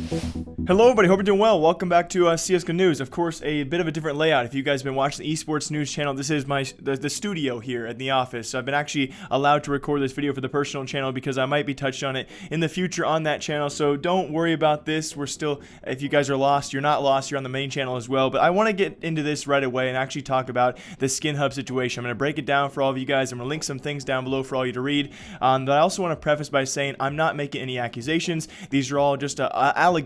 Hello everybody, hope you're doing well. Welcome back to CSGO News. Of course, a bit of a different layout. If you guys have been watching the esports news channel, this is the studio here at the office. So I've been actually allowed to record this video for the personal channel because I might be touched on it in the future on that channel. So don't worry about this. We're still, if you guys are lost, you're not lost. You're on the main channel as well. But I want to get into this right away and actually talk about the Skinhub situation. I'm going to break it down for all of you guys. I'm going to link some things down below for all you to read. But I also want to preface by saying I'm not making any accusations. These are all just allegations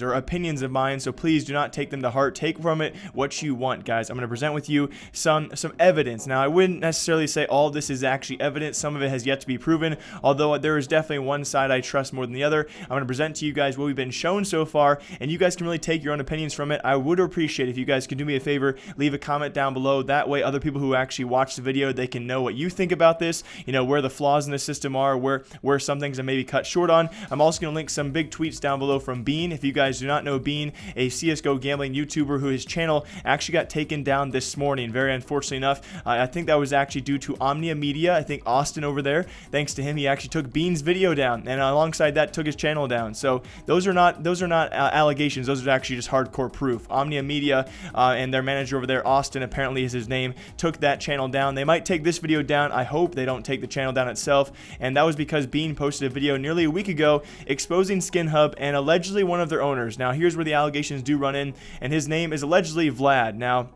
or opinions of mine, so please do not take them to heart. Take from it what you want, guys. I'm going to present with you some evidence. Now, I wouldn't necessarily say all this is actually evidence. Some of it has yet to be proven, although there is definitely one side I trust more than the other. I'm going to present to you guys what we've been shown so far, and you guys can really take your own opinions from it. I would appreciate if you guys could do me a favor, leave a comment down below. That way, other people who actually watch the video, they can know what you think about this, you know, where the flaws in the system are, where some things I maybe cut short on. I'm also going to link some big tweets down below from Bean. If you guys do not know Bean, a CSGO gambling YouTuber who his channel actually got taken down this morning, very unfortunately enough. I think that was actually due to Omnia Media. I think Austin over there, thanks to him, he actually took Bean's video down, and alongside that took his channel down. So those are not allegations. Those are actually just hardcore proof. Omnia Media and their manager over there, Austin, apparently is his name, took that channel down. They might take this video down. I hope they don't take the channel down itself, and that was because Bean posted a video nearly a week ago exposing Skinhub and allegedly one of their owners. Now here's where the allegations do run in, and his name is allegedly Vlad. Now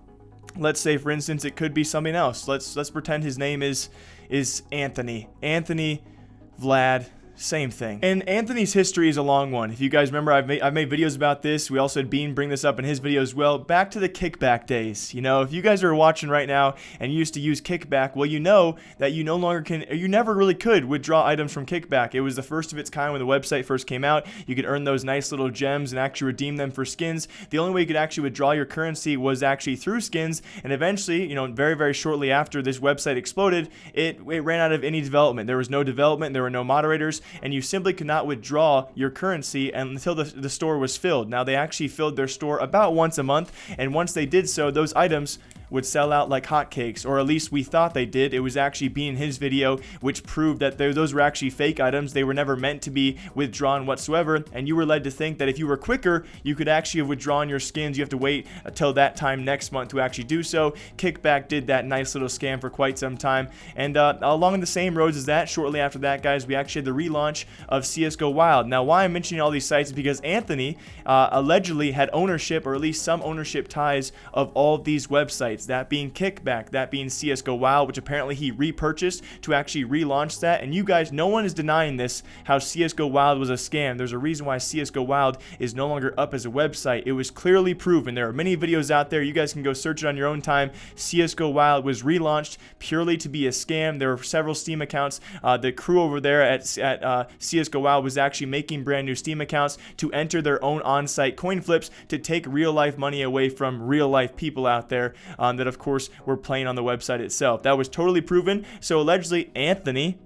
let's say, for instance, it could be something else. Let's pretend his name is Anthony Vlad, same thing. And Anthony's history is a long one. If you guys remember, I've made videos about this. We also had Bean bring this up in his video as well. Back to the kickback days. You know, if you guys are watching right now and you used to use kickback, well, you know that you no longer can, or you never really could withdraw items from kickback. It was the first of its kind when the website first came out. You could earn those nice little gems and actually redeem them for skins. The only way you could actually withdraw your currency was actually through skins. And eventually, you know, very, very shortly after this website exploded, it ran out of any development. There was no development. There were no moderators, and you simply could not withdraw your currency until the store was filled. Now, they actually filled their store about once a month, and once they did so, those items would sell out like hotcakes, or at least we thought they did. It was actually Bean in his video, which proved that those were actually fake items. They were never meant to be withdrawn whatsoever, and you were led to think that if you were quicker, you could actually have withdrawn your skins. You have to wait until that time next month to actually do so. Kickback did that nice little scam for quite some time, and along the same roads as that, shortly after that, guys, we actually had the relaunch of CSGO Wild. Now, why I'm mentioning all these sites is because Anthony allegedly had ownership, or at least some ownership ties, of all of these websites. That being Kickback, that being CSGO Wild, which apparently he repurchased to actually relaunch that. And you guys, no one is denying this, how CSGO Wild was a scam. There's a reason why CSGO Wild is no longer up as a website. It was clearly proven. There are many videos out there. You guys can go search it on your own time. CSGO Wild was relaunched purely to be a scam. There were several Steam accounts. The crew over there at CSGO Wild was actually making brand new Steam accounts to enter their own on-site coin flips to take real life money away from real life people out there that of course were playing on the website itself. That was totally proven. So allegedly Anthony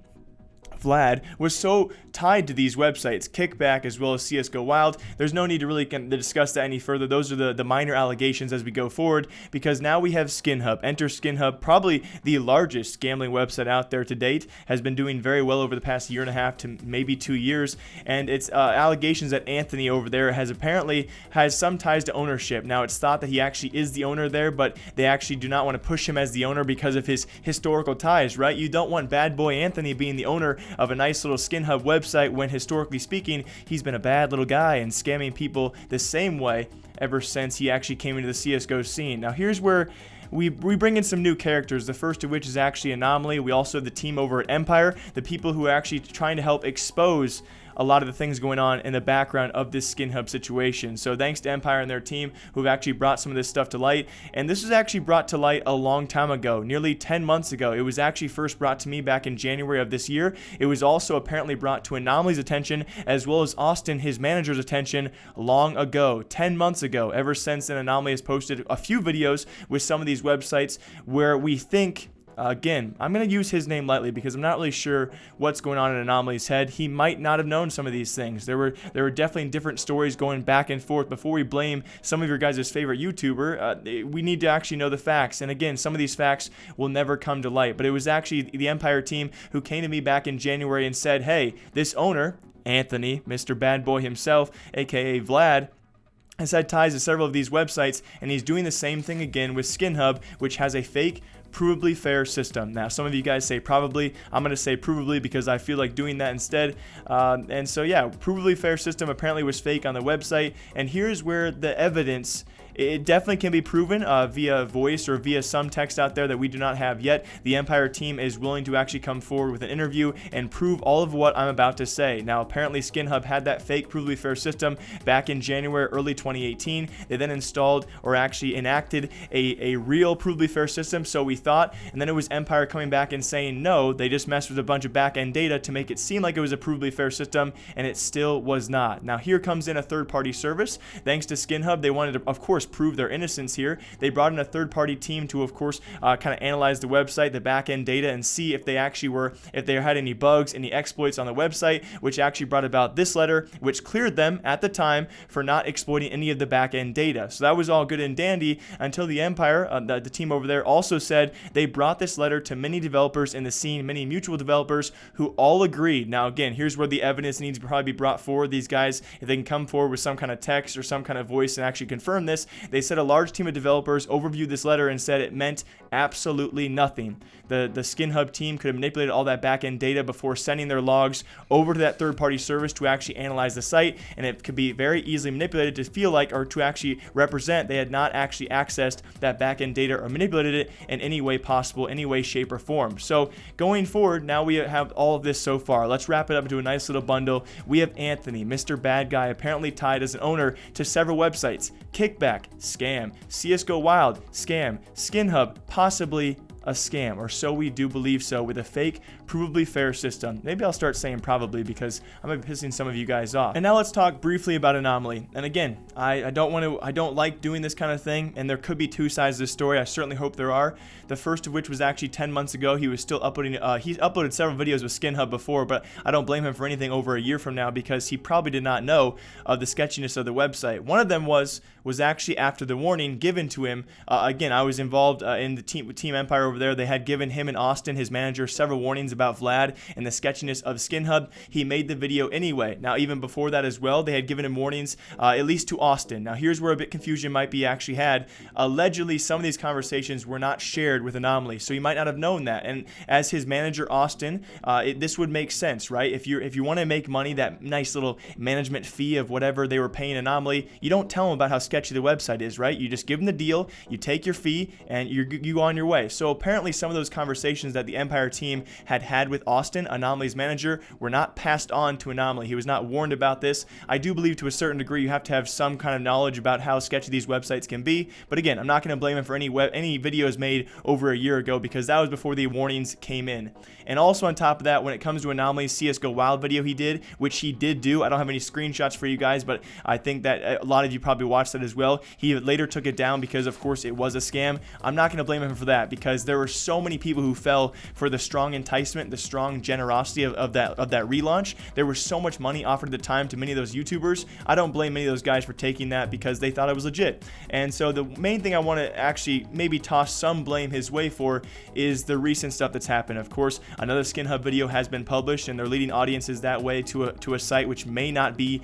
Vlad was so tied to these websites, Kickback as well as CSGO Wild. There's no need to really discuss that any further. Those are the minor allegations as we go forward, because now we have Skinhub. Enter Skinhub, probably the largest gambling website out there to date, has been doing very well over the past year and a half to maybe 2 years, and it's allegations that Anthony over there has some ties to ownership. Now, it's thought that he actually is the owner there, but they actually do not want to push him as the owner because of his historical ties, right? You don't want bad boy Anthony being the owner of a nice little Skinhub website when, historically speaking, he's been a bad little guy and scamming people the same way ever since he actually came into the CSGO scene. Now, here's where we bring in some new characters, the first of which is actually Anomaly. We also have the team over at Empire, the people who are actually trying to help expose a lot of the things going on in the background of this Skinhub situation. So thanks to Empire and their team who've actually brought some of this stuff to light. And this was actually brought to light a long time ago, nearly 10 months ago. It was actually first brought to me back in January of this year. It was also apparently brought to Anomaly's attention, as well as Austin, his manager's attention, long ago, 10 months ago. Ever since then, Anomaly has posted a few videos with some of these websites where we think, again, I'm going to use his name lightly because I'm not really sure what's going on in Anomaly's head. He might not have known some of these things. There were definitely different stories going back and forth. Before we blame some of your guys' favorite YouTuber, we need to actually know the facts. And again, some of these facts will never come to light. But it was actually the Empire team who came to me back in January and said, hey, this owner, Anthony, Mr. Bad Boy himself, aka Vlad, has had ties to several of these websites, and he's doing the same thing again with Skinhub, which has a fake provably fair system. Now, some of you guys say probably. I'm going to say provably because I feel like doing that instead. And so, yeah, provably fair system apparently was fake on the website. And here's where the evidence, it definitely can be proven via voice or via some text out there that we do not have yet. The Empire team is willing to actually come forward with an interview and prove all of what I'm about to say. Now, apparently Skinhub had that fake provably fair system back in January, early 2018. They then installed or actually enacted a real provably fair system, so we thought, and then it was Empire coming back and saying no, they just messed with a bunch of back-end data to make it seem like it was a provably fair system, and it still was not. Now, here comes in a third-party service. Thanks to Skinhub, they wanted to, of course, prove their innocence here. They brought in a third-party team to, of course, kind of analyze the website, the back-end data, and see if they actually were, if they had any bugs, any exploits on the website, which actually brought about this letter, which cleared them at the time for not exploiting any of the back-end data. So that was all good and dandy until the Empire, the team over there, also said they brought this letter to many developers in the scene, many mutual developers who all agreed. Now, again, here's where the evidence needs to probably be brought forward. These guys, if they can come forward with some kind of text or some kind of voice and actually confirm this, they said a large team of developers overviewed this letter and said it meant absolutely nothing. The Skinhub team could have manipulated all that back-end data before sending their logs over to that third-party service to actually analyze the site, and it could be very easily manipulated to feel like, or to actually represent, they had not actually accessed that back-end data or manipulated it in any way possible, any way, shape, or form. So going forward, now we have all of this so far. Let's wrap it up into a nice little bundle. We have Anthony, Mr. Bad Guy, apparently tied as an owner to several websites. Kickback, scam. CSGO Wild, scam. Skinhub, possibly a scam, or so we do believe so, with a fake, provably fair system. Maybe I'll start saying probably because I'm pissing some of you guys off. And now let's talk briefly about Anomaly. And again, I don't like doing this kind of thing, and there could be two sides to the story. I certainly hope there are. The first of which was actually 10 months ago. He was still uploading, he's uploaded several videos with Skinhub before, but I don't blame him for anything over a year from now because he probably did not know of the sketchiness of the website. One of them was actually after the warning given to him. Again, I was involved in the Team Empire over there. They had given him and Austin, his manager, several warnings about Vlad and the sketchiness of Skinhub. He made the video anyway. Now, even before that as well, they had given him warnings, at least to Austin. Now, here's where a bit confusion might be actually had. Allegedly, some of these conversations were not shared with Anomaly, so he might not have known that. And as his manager, Austin, this would make sense, right? If you want to make money, that nice little management fee of whatever they were paying Anomaly, you don't tell them about how sketchy the website is, right? You just give them the deal, you take your fee, and you go on your way. So apparently some of those conversations that the Empire team had with Austin, Anomaly's manager, were not passed on to Anomaly. He was not warned about this. I do believe to a certain degree you have to have some kind of knowledge about how sketchy these websites can be, but again, I'm not going to blame him for any videos made over a year ago because that was before the warnings came in. And also on top of that, when it comes to Anomaly's CSGO Wild video he did, which he did do, I don't have any screenshots for you guys, but I think that a lot of you probably watched that as well. He later took it down because of course it was a scam. I'm not going to blame him for that because there were so many people who fell for the strong enticement, the strong generosity of that relaunch. There was so much money offered at the time to many of those YouTubers. I don't blame many of those guys for taking that because they thought it was legit. And so the main thing I want to actually maybe toss some blame his way for is the recent stuff that's happened. Of course, another Skinhub video has been published and they're leading audiences that way to a site which may not be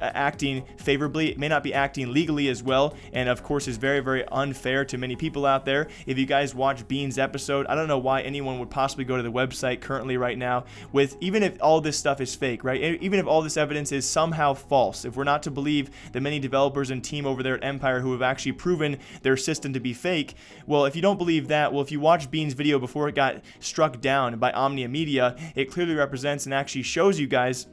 acting favorably, it may not be acting legally as well, and of course is very, very unfair to many people out there. If you guys watch Bean's episode, I don't know why anyone would possibly go to the website currently right now with, even if all this stuff is fake, right? Even if all this evidence is somehow false, if we're not to believe the many developers and team over there at Empire who have actually proven their system to be fake, well, if you don't believe that, well, if you watch Bean's video before it got struck down by Omnia Media, it clearly represents and actually shows you guys.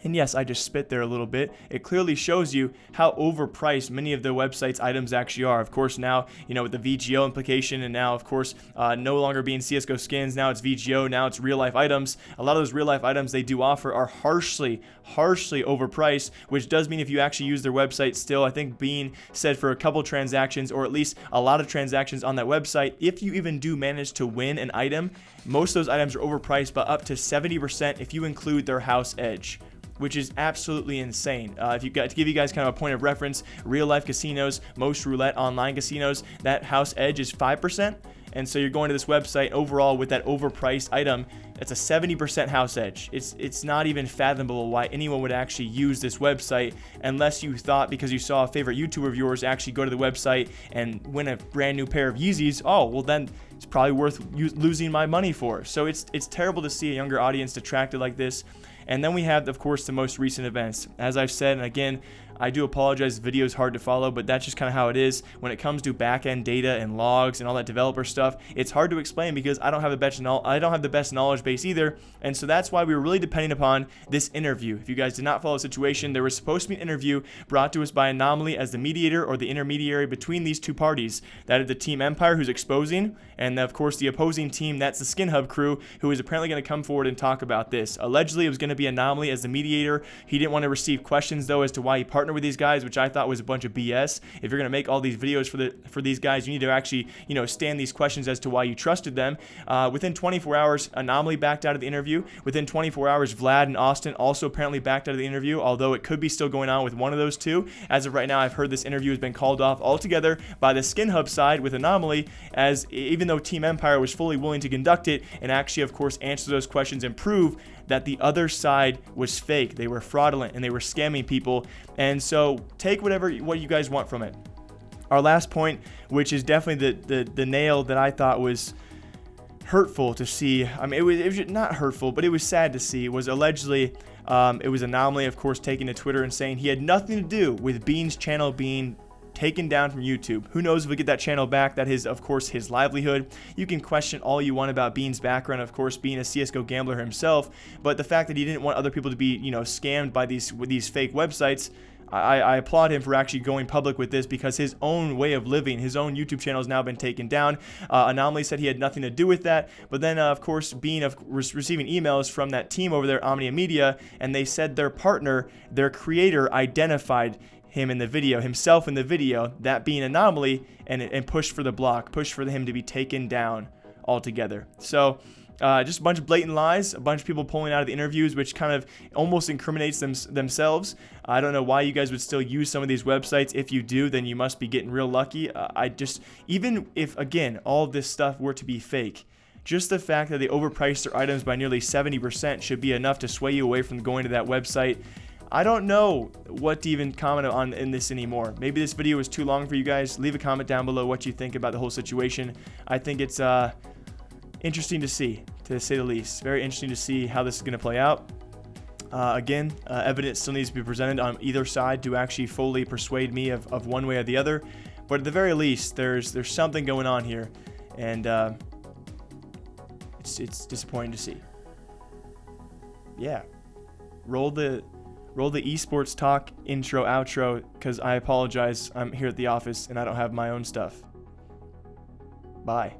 And yes, I just spit there a little bit. It clearly shows you how overpriced many of the website's items actually are. Of course, now, you know, with the VGO implication, and now, of course, no longer being CSGO skins, now it's VGO, now it's real-life items. A lot of those real-life items they do offer are harshly overpriced, which does mean if you actually use their website still, I think Bean said for a couple transactions, or at least a lot of transactions on that website, if you even do manage to win an item, most of those items are overpriced by up to 70% if you include their house edge, which is absolutely insane. If you got to give you guys kind of a point of reference, real life casinos, most roulette online casinos, that house edge is 5%. And so you're going to this website overall with that overpriced item, It's a 70% house edge. It's not even fathomable why anyone would actually use this website unless you thought because you saw a favorite YouTuber of yours actually go to the website and win a brand new pair of Yeezys. Oh, well then it's probably worth losing my money for. So it's terrible to see a younger audience detracted like this. And then we have, of course, the most recent events. As I've said, and again, I do apologize, the video is hard to follow, but that's just kind of how it is. When it comes to back-end data and logs and all that developer stuff, it's hard to explain because I don't have the best knowledge base either. And so that's why we were really depending upon this interview. If you guys did not follow the situation, there was supposed to be an interview brought to us by Anomaly as the mediator or the intermediary between these two parties. That is the Team Empire, who's exposing, and of course the opposing team, that's the Skinhub crew, who is apparently going to come forward and talk about this. Allegedly, it was going to be Anomaly as the mediator. He didn't want to receive questions though as to why he partnered with these guys, which I thought was a bunch of BS. If you're going to make all these videos for these guys, you need to actually, stand these questions as to why you trusted them. Within 24 hours, Anomaly backed out of the interview. Within 24 hours, Vlad and Austin also apparently backed out of the interview, although it could be still going on with one of those two. As of right now, I've heard this interview has been called off altogether by the Skinhub side with Anomaly, as even though Team Empire was fully willing to conduct it and actually, of course, answer those questions and prove that the other side was fake. They were fraudulent and they were scamming people. And so take what you guys want from it. Our last point, which is definitely the nail that I thought was hurtful to see. I mean, it was not hurtful, but it was sad to see, was allegedly it was Anomaly, of course, taking to Twitter and saying he had nothing to do with Bean's channel being taken down from YouTube. Who knows if we get that channel back? That is, of course, his livelihood. You can question all you want about Bean's background, of course, being a CSGO gambler himself, but the fact that he didn't want other people to be, scammed by these fake websites, I applaud him for actually going public with this because his own way of living, his own YouTube channel has now been taken down. Anomaly said he had nothing to do with that, but then, of course, Bean receiving emails from that team over there, Omnia Media, and they said their partner, their creator, identified himself in the video, that being Anomaly, and pushed for the block, pushed for him to be taken down altogether. So just a bunch of blatant lies, a bunch of people pulling out of the interviews, which kind of almost incriminates themselves. I don't know why you guys would still use some of these websites. If you do, then you must be getting real lucky. Even if, again, all of this stuff were to be fake, just the fact that they overpriced their items by nearly 70% should be enough to sway you away from going to that website. I don't know what to even comment on in this anymore. Maybe this video was too long for you guys. Leave a comment down below what you think about the whole situation. I think it's interesting to see, to say the least. Very interesting to see how this is going to play out. Again, evidence still needs to be presented on either side to actually fully persuade me of one way or the other. But at the very least, there's something going on here, and it's disappointing to see. Yeah, roll the esports talk intro outro, because I apologize, I'm here at the office and I don't have my own stuff. Bye.